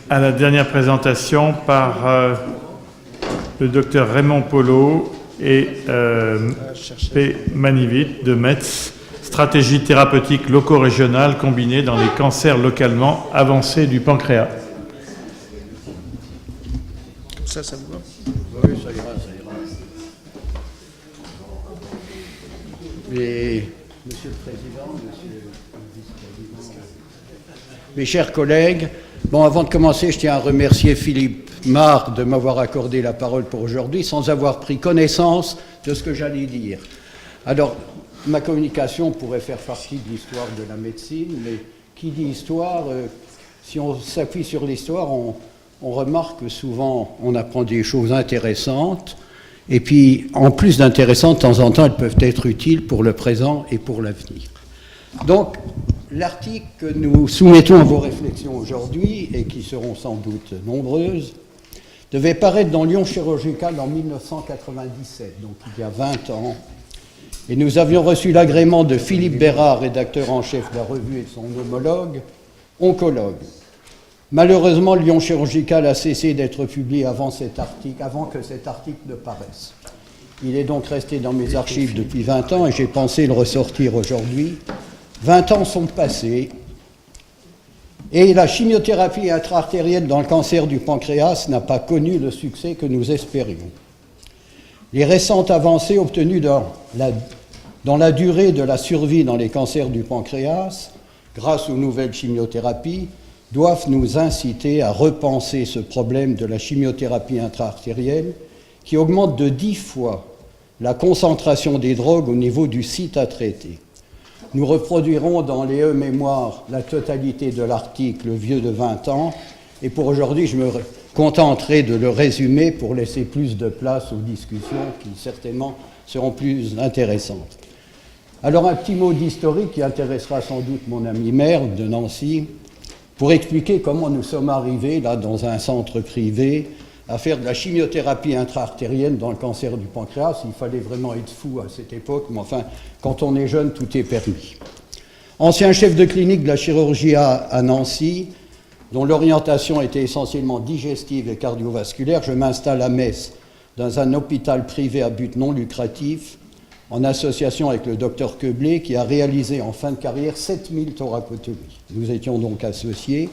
à la dernière présentation par le docteur Raymond Polo et P. Manivit de Metz, stratégie thérapeutique loco-régionale combinée dans les cancers localement avancés du pancréas. Ça vous va? Oui, ça ira. Mais, Monsieur le Président, Monsieur le Vice-président, mes chers collègues, avant de commencer, je tiens à remercier Philippe Marc de m'avoir accordé la parole pour aujourd'hui, sans avoir pris connaissance de ce que j'allais dire. Alors, ma communication pourrait faire partie de l'histoire de la médecine, mais qui dit histoire, si on s'appuie sur l'histoire, on remarque que souvent on apprend des choses intéressantes, et puis en plus d'intéressantes, de temps en temps, elles peuvent être utiles pour le présent et pour l'avenir. Donc, l'article que nous soumettons à vos réflexions aujourd'hui, et qui seront sans doute nombreuses, devait paraître dans Lyon Chirurgical en 1997, donc il y a 20 ans, et nous avions reçu l'agrément de Philippe Bérard, rédacteur en chef de la revue, et de son homologue, oncologue. Malheureusement, Lyon Chirurgical a cessé d'être publié avant que cet article ne paraisse. Il est donc resté dans mes archives depuis 20 ans et j'ai pensé le ressortir aujourd'hui. 20 ans sont passés et la chimiothérapie intra-artérielle dans le cancer du pancréas n'a pas connu le succès que nous espérions. Les récentes avancées obtenues dans la durée de la survie dans les cancers du pancréas, grâce aux nouvelles chimiothérapies, doivent nous inciter à repenser ce problème de la chimiothérapie intra-artérielle qui augmente de 10 fois la concentration des drogues au niveau du site à traiter. Nous reproduirons dans les mémoires la totalité de l'article vieux de 20 ans et pour aujourd'hui je me contenterai de le résumer pour laisser plus de place aux discussions qui certainement seront plus intéressantes. Alors un petit mot d'historique qui intéressera sans doute mon ami maire de Nancy pour expliquer comment nous sommes arrivés là dans un centre privé à faire de la chimiothérapie intra-artérielle dans le cancer du pancréas. Il fallait vraiment être fou à cette époque, mais enfin, quand on est jeune, tout est permis. Ancien chef de clinique de la chirurgie à Nancy, dont l'orientation était essentiellement digestive et cardiovasculaire, je m'installe à Metz, dans un hôpital privé à but non lucratif, en association avec le docteur Queblé, qui a réalisé en fin de carrière 7000 thoracotomies. Nous étions donc associés.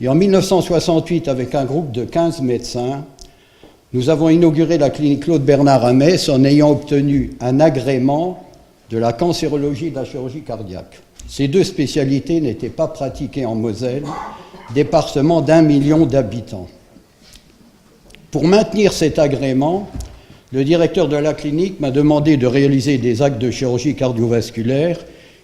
Et en 1968, avec un groupe de 15 médecins, nous avons inauguré la clinique Claude Bernard à Metz en ayant obtenu un agrément de la cancérologie et de la chirurgie cardiaque. Ces deux spécialités n'étaient pas pratiquées en Moselle, département d'1 million d'habitants. Pour maintenir cet agrément, le directeur de la clinique m'a demandé de réaliser des actes de chirurgie cardiovasculaire.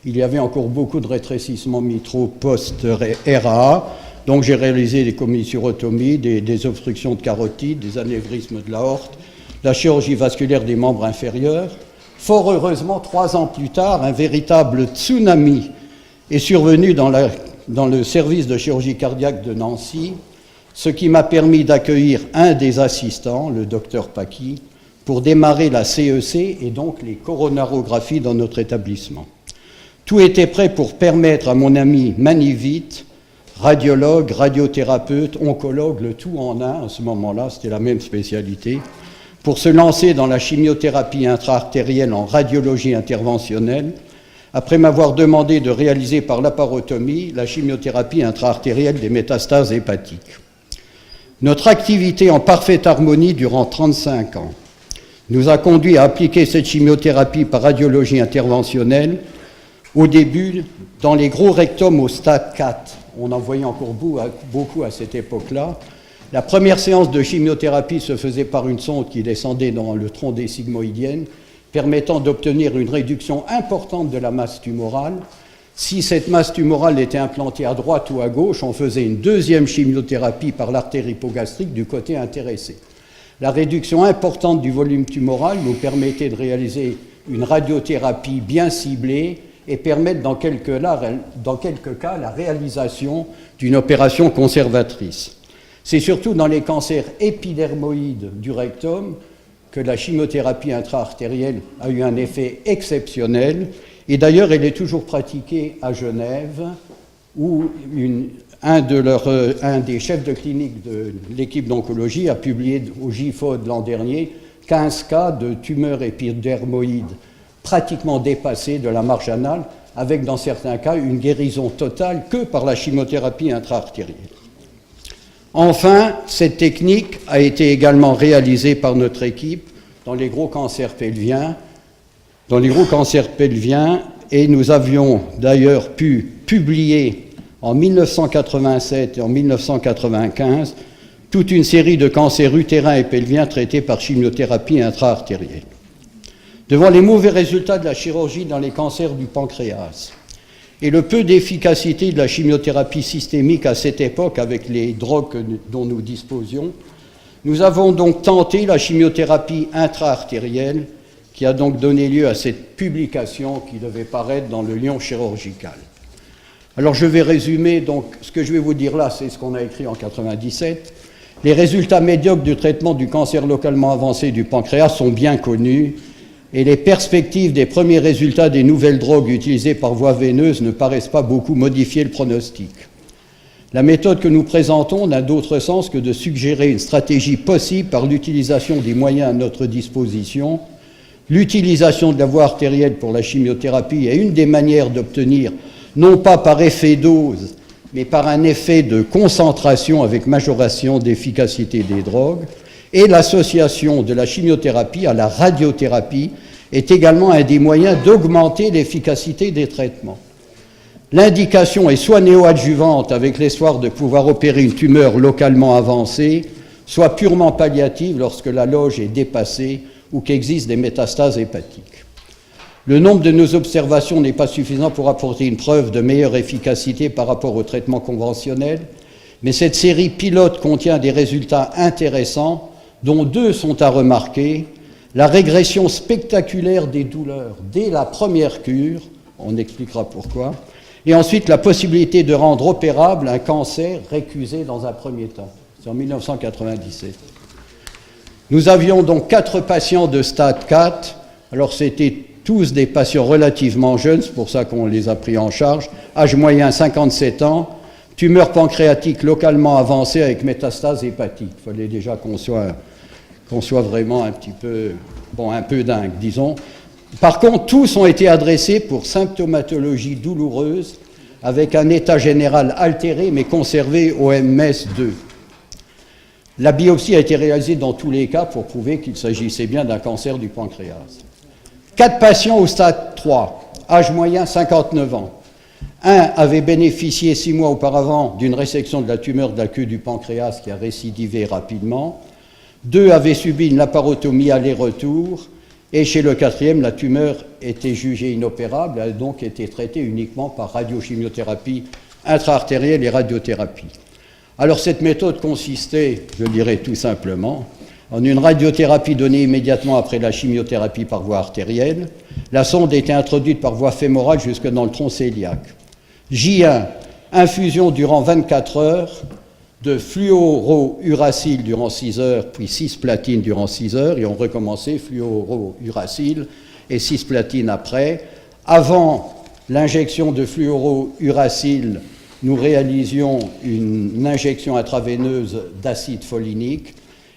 Il y avait encore beaucoup de rétrécissements mitraux post-RAA, donc j'ai réalisé des commissurotomies, des obstructions de carotide, des anévrismes de l'aorte, la chirurgie vasculaire des membres inférieurs. Fort heureusement, 3 ans plus tard, un véritable tsunami est survenu dans le service de chirurgie cardiaque de Nancy, ce qui m'a permis d'accueillir un des assistants, le docteur Paqui, pour démarrer la CEC et donc les coronarographies dans notre établissement. Tout était prêt pour permettre à mon ami Manivit, radiologue, radiothérapeute, oncologue, le tout en un à ce moment-là, c'était la même spécialité, pour se lancer dans la chimiothérapie intra-artérielle en radiologie interventionnelle, après m'avoir demandé de réaliser par laparotomie la chimiothérapie intra-artérielle des métastases hépatiques. Notre activité en parfaite harmonie durant 35 ans nous a conduit à appliquer cette chimiothérapie par radiologie interventionnelle, au début, dans les gros rectums au stade 4. On en voyait encore beaucoup à cette époque-là. La première séance de chimiothérapie se faisait par une sonde qui descendait dans le tronc des sigmoïdiennes, permettant d'obtenir une réduction importante de la masse tumorale. Si cette masse tumorale était implantée à droite ou à gauche, on faisait une deuxième chimiothérapie par l'artère hypogastrique du côté intéressé. La réduction importante du volume tumoral nous permettait de réaliser une radiothérapie bien ciblée et permettre dans quelques cas la réalisation d'une opération conservatrice. C'est surtout dans les cancers épidermoïdes du rectum que la chimiothérapie intra-artérielle a eu un effet exceptionnel, et d'ailleurs elle est toujours pratiquée à Genève, où un des chefs de clinique de l'équipe d'oncologie a publié au JIFO de l'an dernier 15 cas de tumeurs épidermoïdes pratiquement dépassées de la marge anale, avec dans certains cas une guérison totale que par la chimiothérapie intra-artérielle. Enfin, cette technique a été également réalisée par notre équipe dans les gros cancers pelviens, et nous avions d'ailleurs pu publier en 1987 et en 1995 toute une série de cancers utérins et pelviens traités par chimiothérapie intra-artérielle. Devant les mauvais résultats de la chirurgie dans les cancers du pancréas et le peu d'efficacité de la chimiothérapie systémique à cette époque avec les drogues dont nous disposions, nous avons donc tenté la chimiothérapie intra-artérielle qui a donc donné lieu à cette publication qui devait paraître dans le Lion chirurgical. Alors je vais résumer, donc ce que je vais vous dire là, c'est ce qu'on a écrit en 1997. Les résultats médiocres du traitement du cancer localement avancé du pancréas sont bien connus et les perspectives des premiers résultats des nouvelles drogues utilisées par voie veineuse ne paraissent pas beaucoup modifier le pronostic. La méthode que nous présentons n'a d'autre sens que de suggérer une stratégie possible par l'utilisation des moyens à notre disposition. L'utilisation de la voie artérielle pour la chimiothérapie est une des manières d'obtenir, non pas par effet dose, mais par un effet de concentration avec majoration d'efficacité des drogues. Et l'association de la chimiothérapie à la radiothérapie est également un des moyens d'augmenter l'efficacité des traitements. L'indication est soit néoadjuvante avec l'espoir de pouvoir opérer une tumeur localement avancée, soit purement palliative lorsque la loge est dépassée ou qu'existent des métastases hépatiques. Le nombre de nos observations n'est pas suffisant pour apporter une preuve de meilleure efficacité par rapport au traitement conventionnel, mais cette série pilote contient des résultats intéressants, dont deux sont à remarquer: la régression spectaculaire des douleurs dès la première cure, on expliquera pourquoi, et ensuite la possibilité de rendre opérable un cancer récusé dans un premier temps. C'est en 1997. Nous avions donc 4 patients de stade 4, alors c'était tous des patients relativement jeunes, c'est pour ça qu'on les a pris en charge, âge moyen 57 ans, tumeur pancréatique localement avancée avec métastase hépatique. Il fallait déjà qu'on soit vraiment un peu dingue, disons. Par contre, tous ont été adressés pour symptomatologie douloureuse, avec un état général altéré mais conservé au MS2. La biopsie a été réalisée dans tous les cas pour prouver qu'il s'agissait bien d'un cancer du pancréas. 4 patients au stade 3, âge moyen 59 ans. Un avait bénéficié 6 mois auparavant d'une résection de la tumeur de la queue du pancréas qui a récidivé rapidement. 2 avaient subi une laparotomie aller-retour. Et chez le 4e, la tumeur était jugée inopérable, elle a donc été traitée uniquement par radiochimiothérapie intra-artérielle et radiothérapie. Alors cette méthode consistait, je dirais tout simplement, en une radiothérapie donnée immédiatement après la chimiothérapie par voie artérielle. La sonde était introduite par voie fémorale jusque dans le tronc cœliaque. J1, infusion durant 24 heures de fluorouracile durant 6 heures, puis cisplatine durant 6 heures, et on recommençait fluorouracile et cisplatine après. Avant l'injection de fluorouracile, nous réalisions une injection intraveineuse d'acide folinique,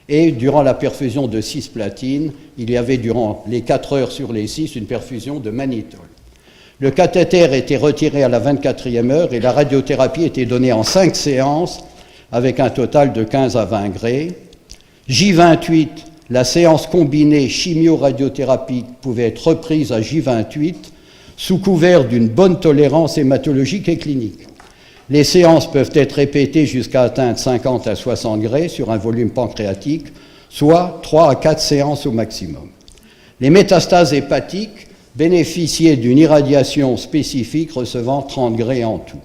et durant la perfusion de cisplatine, il y avait durant les 4 heures sur les 6 une perfusion de mannitol. Le cathéter était retiré à la 24e heure et la radiothérapie était donnée en 5 séances avec un total de 15 à 20 grés. J28, la séance combinée chimio-radiothérapie pouvait être reprise à J28 sous couvert d'une bonne tolérance hématologique et clinique. Les séances peuvent être répétées jusqu'à atteindre 50 à 60 grés sur un volume pancréatique, soit 3 à 4 séances au maximum. Les métastases hépatiques bénéficiaient d'une irradiation spécifique recevant 30 grés en tout.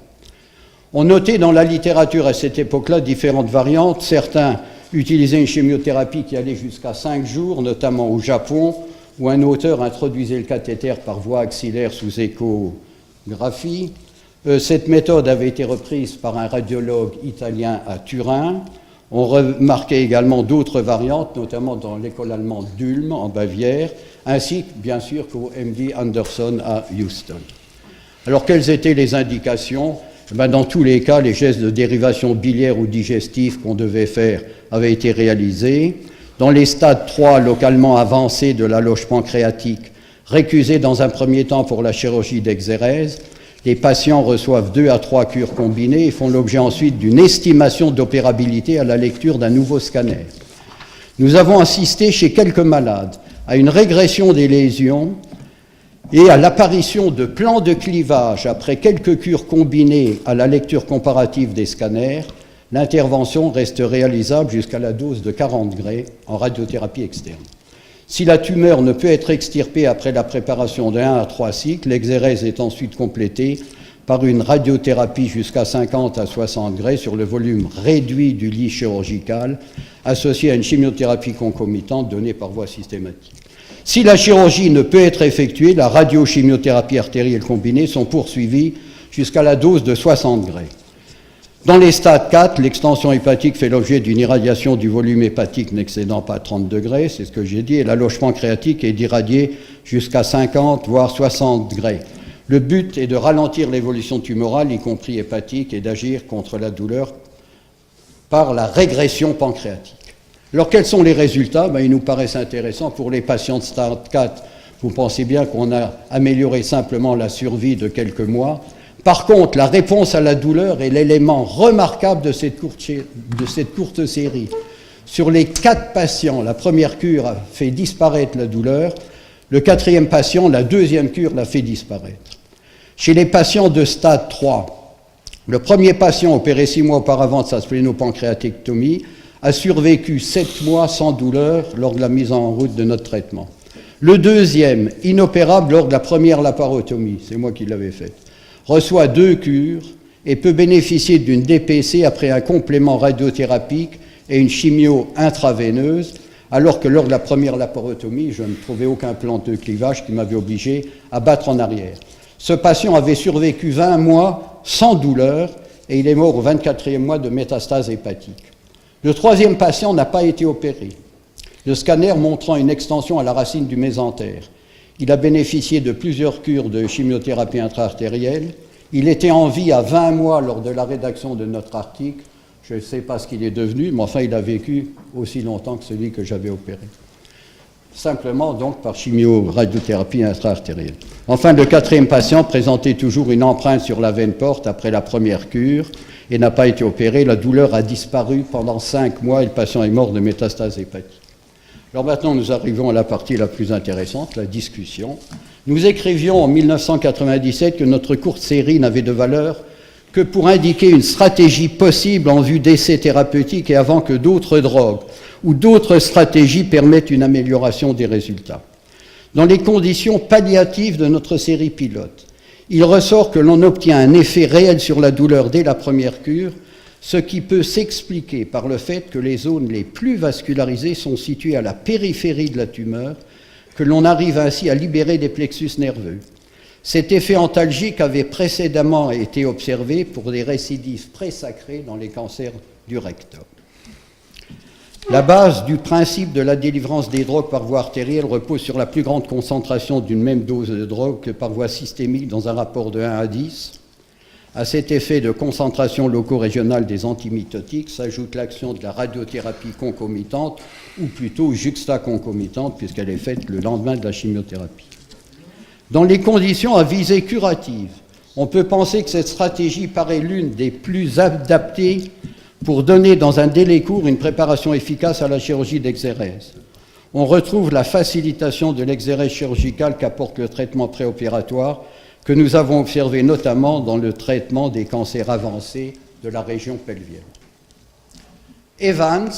On notait dans la littérature à cette époque-là différentes variantes. Certains utilisaient une chimiothérapie qui allait jusqu'à 5 jours, notamment au Japon, où un auteur introduisait le cathéter par voie axillaire sous échographie. Cette méthode avait été reprise par un radiologue italien à Turin. On remarquait également d'autres variantes, notamment dans l'école allemande d'Ulm, en Bavière, ainsi bien sûr qu'au MD Anderson à Houston. Alors, quelles étaient les indications ? Dans tous les cas, les gestes de dérivation biliaire ou digestif qu'on devait faire avaient été réalisés. Dans les stades 3 localement avancés de la loge pancréatique, récusés dans un premier temps pour la chirurgie d'exérèse, les patients reçoivent 2 à 3 cures combinées et font l'objet ensuite d'une estimation d'opérabilité à la lecture d'un nouveau scanner. Nous avons assisté chez quelques malades à une régression des lésions et à l'apparition de plans de clivage après quelques cures combinées à la lecture comparative des scanners. L'intervention reste réalisable jusqu'à la dose de 40 Gray en radiothérapie externe. Si la tumeur ne peut être extirpée après la préparation de 1 à 3 cycles, l'exérèse est ensuite complétée par une radiothérapie jusqu'à 50 à 60 Gray sur le volume réduit du lit chirurgical, associé à une chimiothérapie concomitante donnée par voie systématique. Si la chirurgie ne peut être effectuée, la radiochimiothérapie artérielle combinée sont poursuivies jusqu'à la dose de 60 Gray. Dans les stades 4, l'extension hépatique fait l'objet d'une irradiation du volume hépatique n'excédant pas 30 degrés, c'est ce que j'ai dit, et la loge pancréatique est d'irradier jusqu'à 50 voire 60 degrés. Le but est de ralentir l'évolution tumorale, y compris hépatique, et d'agir contre la douleur par la régression pancréatique. Alors quels sont les résultats? Ils nous paraissent intéressants pour les patients de stade 4. Vous pensez bien qu'on a amélioré simplement la survie de quelques mois. Par contre, la réponse à la douleur est l'élément remarquable de cette courte série. Sur les 4 patients, la première cure a fait disparaître la douleur. Le 4e patient, la 2e cure l'a fait disparaître. Chez les patients de stade 3, le premier patient opéré 6 mois auparavant de sa splénopancréatectomie a survécu 7 mois sans douleur lors de la mise en route de notre traitement. Le 2e, inopérable lors de la première laparotomie, c'est moi qui l'avais faite, reçoit 2 cures et peut bénéficier d'une DPC après un complément radiothérapique et une chimio intraveineuse, alors que lors de la première laparotomie, je ne trouvais aucun plan de clivage qui m'avait obligé à battre en arrière. Ce patient avait survécu 20 mois sans douleur et il est mort au 24e mois de métastase hépatique. Le 3e patient n'a pas été opéré, le scanner montrant une extension à la racine du mésentère. Il a bénéficié de plusieurs cures de chimiothérapie intra-artérielle. Il était en vie à 20 mois lors de la rédaction de notre article. Je ne sais pas ce qu'il est devenu, mais enfin, il a vécu aussi longtemps que celui que j'avais opéré. Simplement, donc, par chimio-radiothérapie intra-artérielle. Enfin, le 4e patient présentait toujours une empreinte sur la veine porte après la première cure et n'a pas été opéré. La douleur a disparu pendant 5 mois et le patient est mort de métastase hépatique. Alors maintenant, nous arrivons à la partie la plus intéressante, la discussion. Nous écrivions en 1997 que notre courte série n'avait de valeur que pour indiquer une stratégie possible en vue d'essais thérapeutiques et avant que d'autres drogues ou d'autres stratégies permettent une amélioration des résultats. Dans les conditions palliatives de notre série pilote, il ressort que l'on obtient un effet réel sur la douleur dès la première cure, ce qui peut s'expliquer par le fait que les zones les plus vascularisées sont situées à la périphérie de la tumeur, que l'on arrive ainsi à libérer des plexus nerveux. Cet effet antalgique avait précédemment été observé pour des récidives présacrées dans les cancers du rectum. La base du principe de la délivrance des drogues par voie artérielle repose sur la plus grande concentration d'une même dose de drogue que par voie systémique dans un rapport de 1 à 10. À cet effet de concentration loco-régionale des antimitotiques s'ajoute l'action de la radiothérapie concomitante, ou plutôt juxtaconcomitante, puisqu'elle est faite le lendemain de la chimiothérapie. Dans les conditions à visée curative, on peut penser que cette stratégie paraît l'une des plus adaptées pour donner dans un délai court une préparation efficace à la chirurgie d'exérèse. On retrouve la facilitation de l'exérèse chirurgicale qu'apporte le traitement préopératoire, que nous avons observé notamment dans le traitement des cancers avancés de la région pelvienne. Evans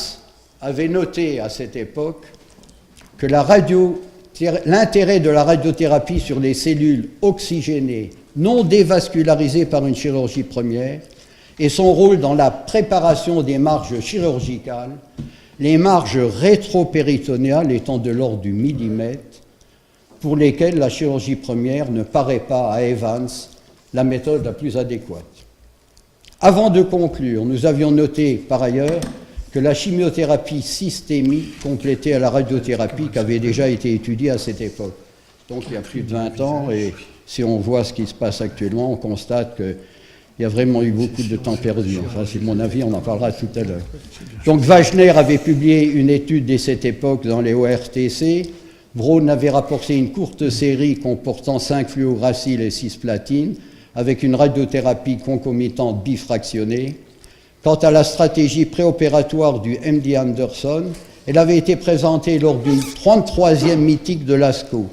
avait noté à cette époque que l'intérêt de la radiothérapie sur les cellules oxygénées non dévascularisées par une chirurgie première et son rôle dans la préparation des marges chirurgicales, les marges rétropéritonéales étant de l'ordre du millimètre, pour lesquelles la chirurgie première ne paraît pas à Evans la méthode la plus adéquate. Avant de conclure, nous avions noté par ailleurs que la chimiothérapie systémique complétée à la radiothérapie qui avait déjà été étudiée à cette époque. Donc il y a plus de 20 ans, et si on voit ce qui se passe actuellement, on constate Il y a vraiment eu beaucoup de temps perdu. Enfin, c'est mon avis, on en parlera tout à l'heure. Donc Wagner avait publié une étude dès cette époque dans les ORTC. Braun avait rapporté une courte série comportant 5 fluoracils et 6 platines, avec une radiothérapie concomitante bifractionnée. Quant à la stratégie préopératoire du MD Anderson, elle avait été présentée lors d'une 33e mythique de l'ASCO.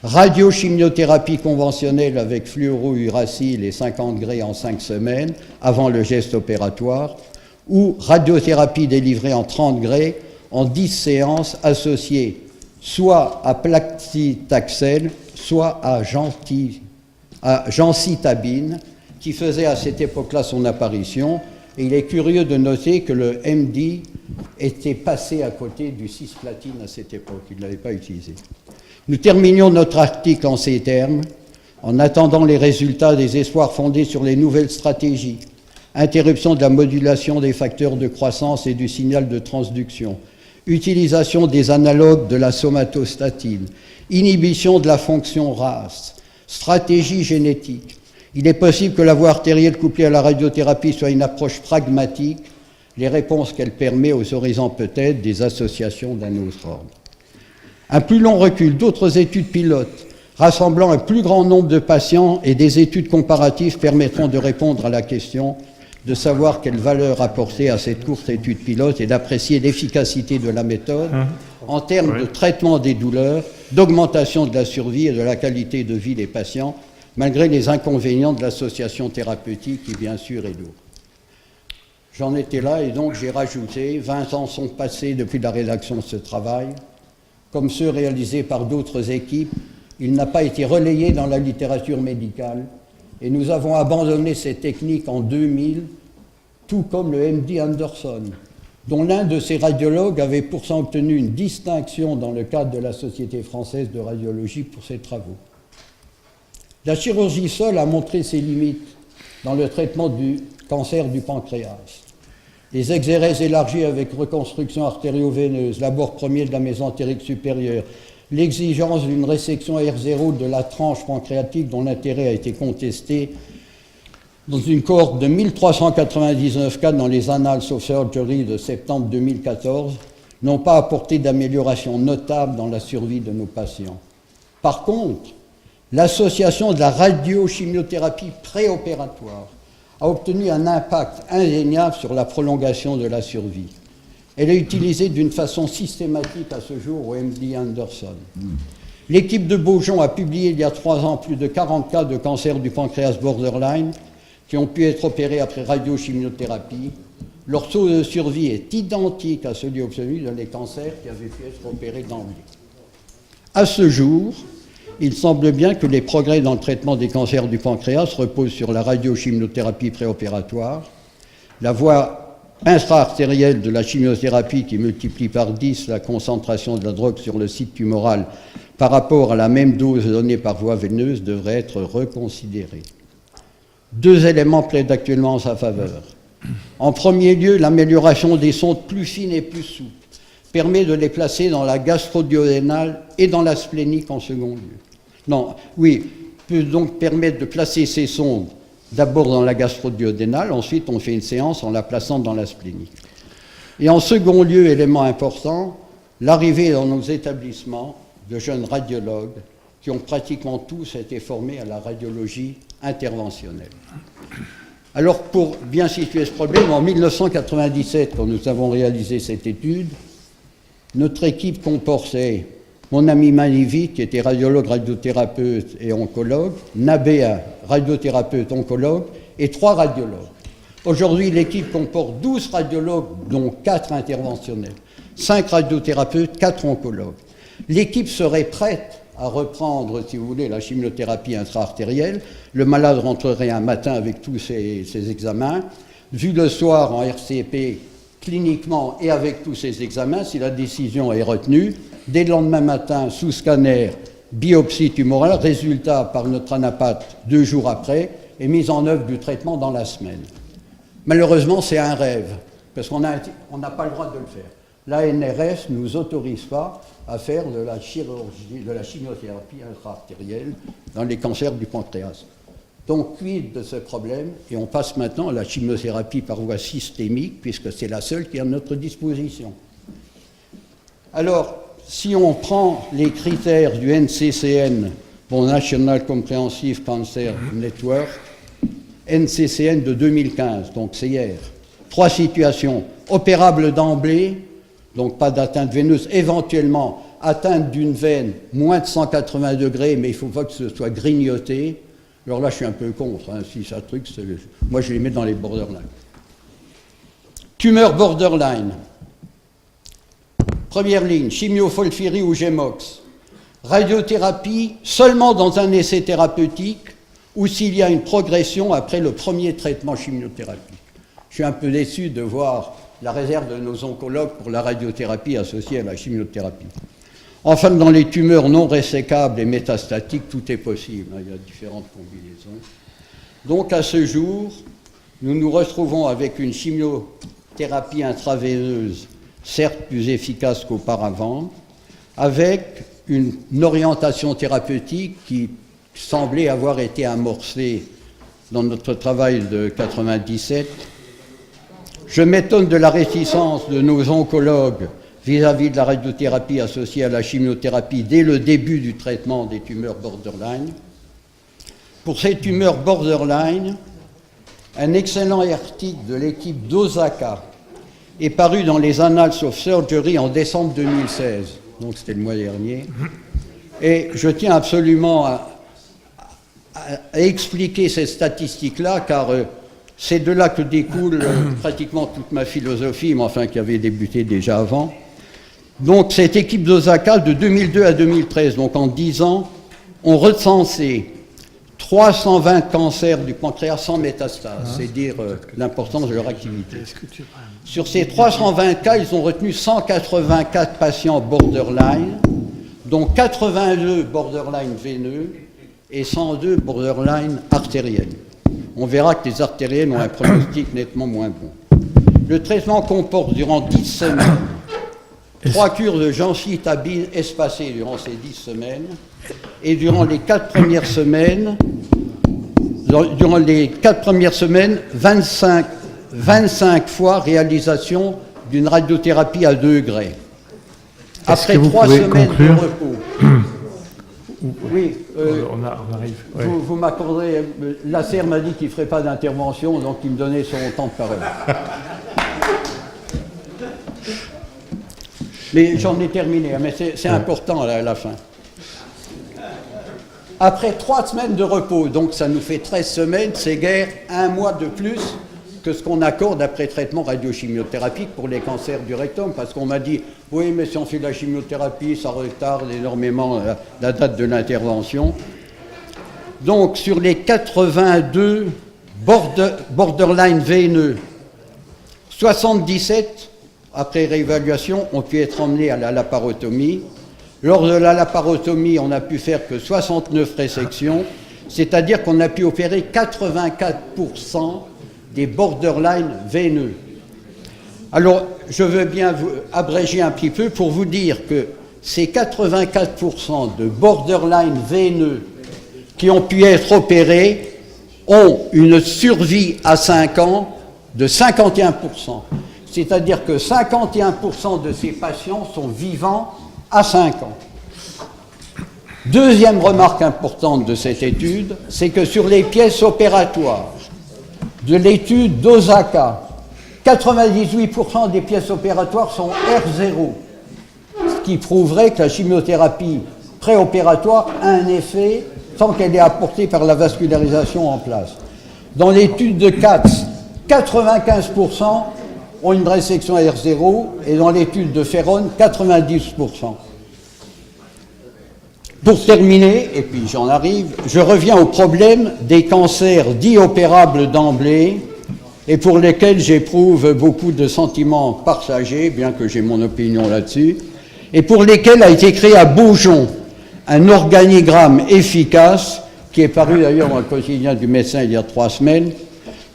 Radiochimiothérapie conventionnelle avec fluorouracil et 50 Gray en 5 semaines avant le geste opératoire, ou radiothérapie délivrée en 30 Gray en 10 séances associées soit à paclitaxel, soit à gencitabine, qui faisait à cette époque-là son apparition. Et il est curieux de noter que le MD était passé à côté du cisplatine à cette époque. Il ne l'avait pas utilisé. Nous terminions notre article en ces termes. En attendant les résultats des espoirs fondés sur les nouvelles stratégies, interruption de la modulation des facteurs de croissance et du signal de transduction, utilisation des analogues de la somatostatine, inhibition de la fonction RAS, stratégie génétique, il est possible que la voie artérielle couplée à la radiothérapie soit une approche pragmatique, les réponses qu'elle permet aux horizons peut-être des associations d'un autre ordre. Un plus long recul, d'autres études pilotes rassemblant un plus grand nombre de patients et des études comparatives permettront de répondre à la question de savoir quelle valeur apporter à cette courte étude pilote et d'apprécier l'efficacité de la méthode en termes de traitement des douleurs, d'augmentation de la survie et de la qualité de vie des patients, malgré les inconvénients de l'association thérapeutique qui, bien sûr, est lourde. J'en étais là et donc j'ai rajouté, 20 ans sont passés depuis la rédaction de ce travail. Comme ceux réalisés par d'autres équipes, il n'a pas été relayé dans la littérature médicale et nous avons abandonné cette technique en 2000, tout comme le MD Anderson, dont l'un de ses radiologues avait pourtant obtenu une distinction dans le cadre de la Société française de radiologie pour ses travaux. La chirurgie seule a montré ses limites dans le traitement du cancer du pancréas. Les exérèses élargies avec reconstruction artério-veineuse, l'abord premier de la mésentérique supérieure, l'exigence d'une résection R0 de la tranche pancréatique dont l'intérêt a été contesté dans une cohorte de 1399 cas dans les Annals of Surgery de septembre 2014, n'ont pas apporté d'amélioration notable dans la survie de nos patients. Par contre, l'association de la radiochimiothérapie préopératoire a obtenu un impact indéniable sur la prolongation de la survie. Elle est utilisée d'une façon systématique à ce jour au MD Anderson. L'équipe de Beaujon a publié il y a 3 ans plus de 40 cas de cancer du pancréas borderline qui ont pu être opérés après radiochimiothérapie. Leur taux de survie est identique à celui obtenu dans les cancers qui avaient pu être opérés d'emblée. À ce jour, il semble bien que les progrès dans le traitement des cancers du pancréas reposent sur la radiochimiothérapie préopératoire, la voie intra-artérielle de la chimiothérapie qui multiplie par 10 la concentration de la drogue sur le site tumoral par rapport à la même dose donnée par voie veineuse devrait être reconsidérée. 2 éléments plaident actuellement en sa faveur. En premier lieu, l'amélioration des sondes plus fines et plus souples permet de les placer dans la gastro-duodénale et dans la splénique en second lieu. Peut donc permettre de placer ces sondes d'abord dans la gastro-duodénale, ensuite on fait une séance en la plaçant dans la splénique. Et en second lieu, élément important, l'arrivée dans nos établissements de jeunes radiologues qui ont pratiquement tous été formés à la radiologie interventionnelle. Alors pour bien situer ce problème, en 1997, quand nous avons réalisé cette étude, notre équipe comportait mon ami Manivit, qui était radiologue, radiothérapeute et oncologue, Nabéa, radiothérapeute, oncologue, et 3 radiologues. Aujourd'hui, l'équipe comporte 12 radiologues, dont 4 interventionnels, 5 radiothérapeutes, 4 oncologues. L'équipe serait prête à reprendre, si vous voulez, la chimiothérapie intra-artérielle. Le malade rentrerait un matin avec tous ses examens. Vu le soir en RCP, cliniquement et avec tous ces examens, si la décision est retenue, dès le lendemain matin, sous scanner, biopsie tumorale, résultat par notre anapathe 2 jours après, et mise en œuvre du traitement dans la semaine. Malheureusement, c'est un rêve, parce qu'on n'a pas le droit de le faire. L'ANRS ne nous autorise pas à faire de la chirurgie, de la chimiothérapie intra-artérielle dans les cancers du pancréas. Donc, quid de ce problème? Et on passe maintenant à la chimiothérapie par voie systémique, puisque c'est la seule qui est à notre disposition. Alors, si on prend les critères du NCCN, bon, National Comprehensive Cancer Network, NCCN de 2015, donc c'est hier, 3 situations: opérable d'emblée, donc pas d'atteinte veineuse, éventuellement atteinte d'une veine, moins de 180 degrés, mais il ne faut pas que ce soit grignoté. Alors là, je suis un peu contre, hein, si ça truc, moi je les mets dans les borderline. Tumeur borderline. Première ligne, chimiofolfiri ou Gemox. Radiothérapie seulement dans un essai thérapeutique ou s'il y a une progression après le premier traitement chimiothérapique. Je suis un peu déçu de voir la réserve de nos oncologues pour la radiothérapie associée à la chimiothérapie. Enfin, dans les tumeurs non résécables et métastatiques, tout est possible. Il y a différentes combinaisons. Donc, à ce jour, nous nous retrouvons avec une chimiothérapie intraveineuse, certes plus efficace qu'auparavant, avec une orientation thérapeutique qui semblait avoir été amorcée dans notre travail de 97. Je m'étonne de la réticence de nos oncologues vis-à-vis de la radiothérapie associée à la chimiothérapie dès le début du traitement des tumeurs borderline. Pour ces tumeurs borderline, un excellent article de l'équipe d'Osaka est paru dans les Annals of Surgery en décembre 2016, donc c'était le mois dernier, et je tiens absolument à expliquer ces statistiques-là, car c'est de là que découle pratiquement toute ma philosophie, mais enfin qui avait débuté déjà avant. Donc cette équipe d'Osaka, de 2002 à 2013, donc en 10 ans, ont recensé 320 cancers du pancréas sans métastase, c'est dire l'importance de leur activité. Sur ces 320 cas, ils ont retenu 184 patients borderline, dont 82 borderline veineux et 102 borderline artériels. On verra que les artériels ont un pronostic nettement moins bon. Le traitement comporte durant 10 semaines 3 cures de gemcitabine espacées durant ces 10 semaines, et durant les 4 premières semaines, 25 fois réalisation d'une radiothérapie à 2 degrés. Après 3 semaines de repos. Oui, on arrive. Ouais. Vous m'accorderez, Lasserre m'a dit qu'il ne ferait pas d'intervention, donc il me donnait son temps de parole. Mais j'en ai terminé, mais c'est important à la fin. Après 3 semaines de repos, donc ça nous fait 13 semaines, c'est guère 1 mois de plus que ce qu'on accorde après traitement radiochimiothérapique pour les cancers du rectum, parce qu'on m'a dit, oui, mais si on fait de la chimiothérapie, ça retarde énormément la date de l'intervention. Donc, sur les 82 borderline veineux, 77, après réévaluation, ont pu être emmenés à la laparotomie. Lors de la laparotomie, on n'a pu faire que 69 résections, c'est-à-dire qu'on a pu opérer 84% des borderline veineux. Alors, je veux bien vous abréger un petit peu pour vous dire que ces 84% de borderline veineux qui ont pu être opérés ont une survie à 5 ans de 51%. C'est-à-dire que 51% de ces patients sont vivants à 5 ans. Deuxième remarque importante de cette étude, c'est que sur les pièces opératoires de l'étude d'Osaka, 98% des pièces opératoires sont R0, ce qui prouverait que la chimiothérapie préopératoire a un effet sans qu'elle ait apporté par la vascularisation en place. Dans l'étude de Katz, 95% ont une résection R0 et dans l'étude de Ferron, 90%. Pour terminer, et puis j'en arrive, je reviens au problème des cancers dits opérables d'emblée et pour lesquels j'éprouve beaucoup de sentiments partagés, bien que j'ai mon opinion là-dessus, et pour lesquels a été créé à Beaujon un organigramme efficace qui est paru d'ailleurs dans le quotidien du médecin il y a 3 semaines.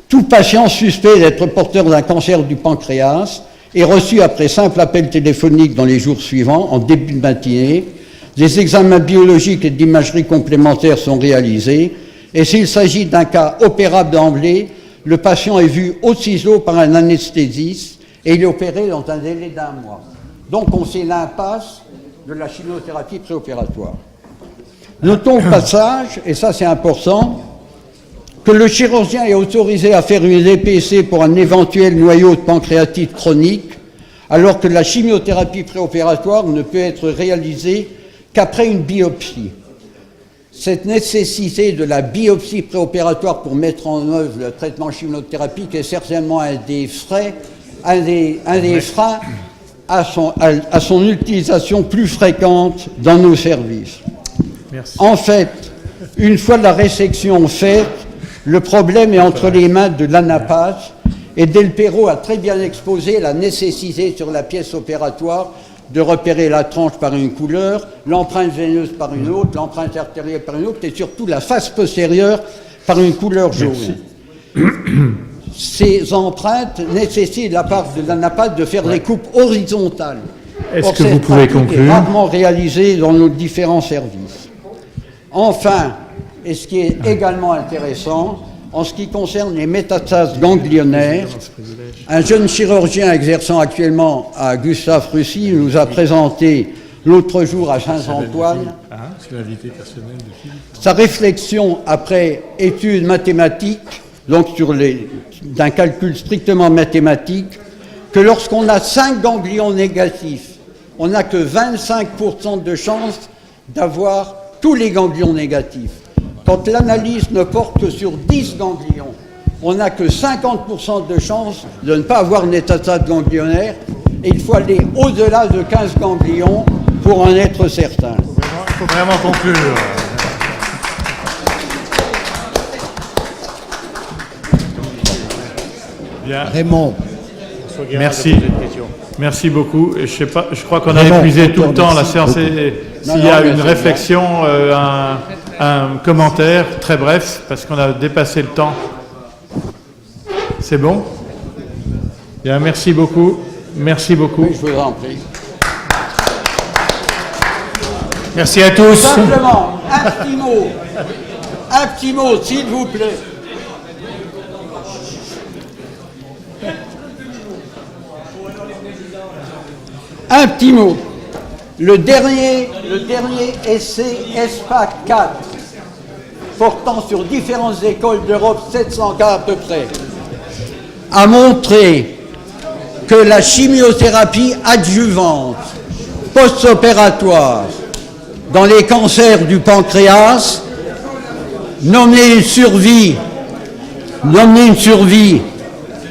Tout patient suspect d'être porteur d'un cancer du pancréas est reçu après simple appel téléphonique dans les jours suivants, en début de matinée. Des examens biologiques et d'imagerie complémentaires sont réalisés Et s'il s'agit d'un cas opérable d'emblée, le patient est vu au ciseau par un anesthésiste et il est opéré dans un délai d'1 mois. Donc on sait l'impasse de la chimiothérapie préopératoire. Notons au passage, et ça c'est important, que le chirurgien est autorisé à faire une DPC pour un éventuel noyau de pancréatite chronique, alors que la chimiothérapie préopératoire ne peut être réalisée qu'après une biopsie. Cette nécessité de la biopsie préopératoire pour mettre en œuvre le traitement chimiothérapique est certainement un des freins à son utilisation plus fréquente dans nos services. Merci. En fait, une fois la résection faite, le problème est entre les mains de l'anapathe et Del Perro a très bien exposé la nécessité sur la pièce opératoire de repérer la tranche par une couleur, l'empreinte veineuse par une autre, l'empreinte artérielle par une autre et surtout la face postérieure par une couleur jaune. Ces empreintes nécessitent de la part de l'anapathe de faire des coupes horizontales. Est-ce Or, que vous cette pouvez pratique est conclure? rarement réalisée dans nos différents services. Enfin, et ce qui est également intéressant, en ce qui concerne les métastases ganglionnaires, un jeune chirurgien exerçant actuellement à Gustave-Roussy nous a présenté l'autre jour à Saint-Antoine sa réflexion après études mathématiques, donc d'un calcul strictement mathématique, que lorsqu'on a 5 ganglions négatifs, on n'a que 25% de chance d'avoir tous les ganglions négatifs. Quand l'analyse ne porte que sur 10 ganglions, on n'a que 50% de chance de ne pas avoir une métastase ganglionnaire et il faut aller au-delà de 15 ganglions pour en être certain. Il faut vraiment conclure. Bien. Raymond. Merci. Merci beaucoup. Et je crois qu'on a Raymond, épuisé tout le temps la merci séance. beaucoup. S'il y a une réflexion, un commentaire très bref, parce qu'on a dépassé le temps. C'est bon? Bien, merci beaucoup. Merci beaucoup. Oui, je vous en prie. Merci à tous. Simplement, un petit mot, s'il vous plaît. Un petit mot. Le dernier essai ESPA 4, portant sur différentes écoles d'Europe, 700 cas à peu près, a montré que la chimiothérapie adjuvante post-opératoire dans les cancers du pancréas nommait une survie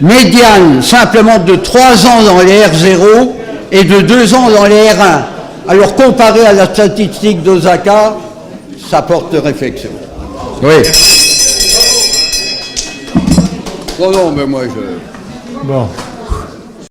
médiane simplement de 3 ans dans les R0 et de 2 ans dans les R1. Alors comparé à la statistique d'Osaka, ça porte réflexion. Oui. Non, mais moi je... Bon.